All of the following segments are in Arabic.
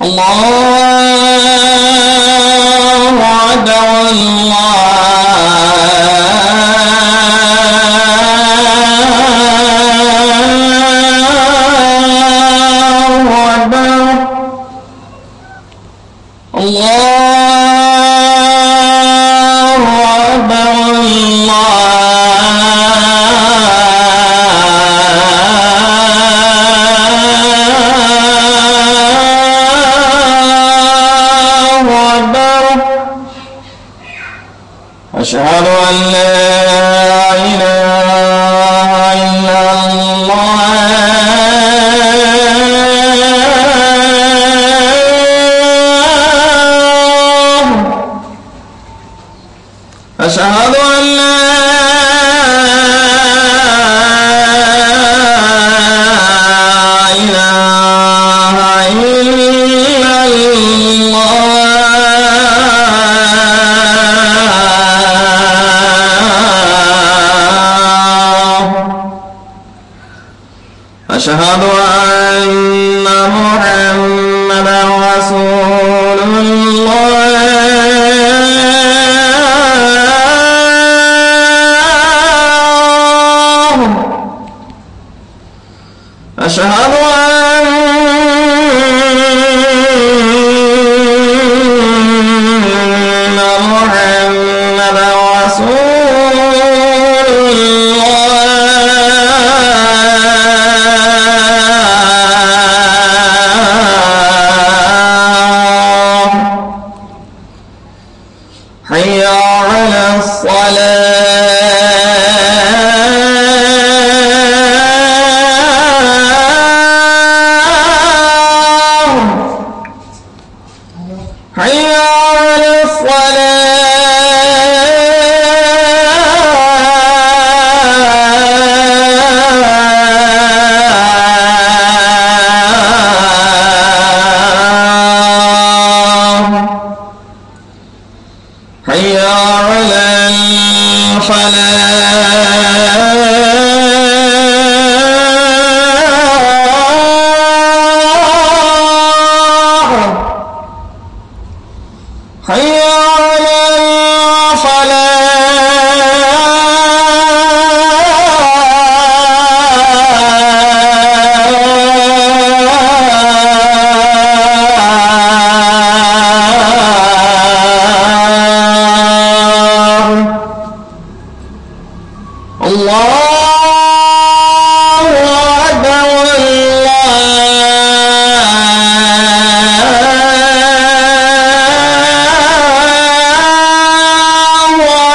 الله أكبر أشهد أن لا إله إلا الله أشهد أن لا إله إلا الله أشهد أن محمدا رسول الله أشهد أن محمدا رسول الله حي على الصلاة حي على الصلاة حي على الفلاح حي على الفلاح الله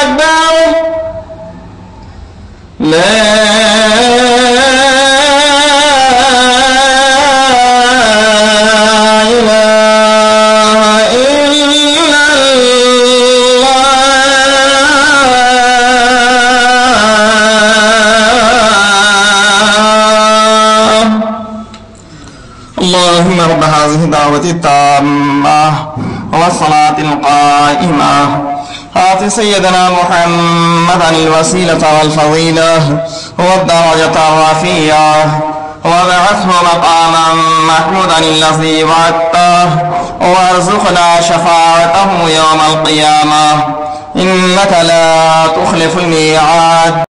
أكبر لا إله إلا الله اللهم رب هذه الدعوة التامة والصلاة القائمة آت سيدنا محمدا الوسيلة والفضيلة والدرجة الرفيعة وابعثه مقاما محمودا الذي وعدته وارزقنا شفاعته يوم القيامة إنك لا تخلف الميعاد.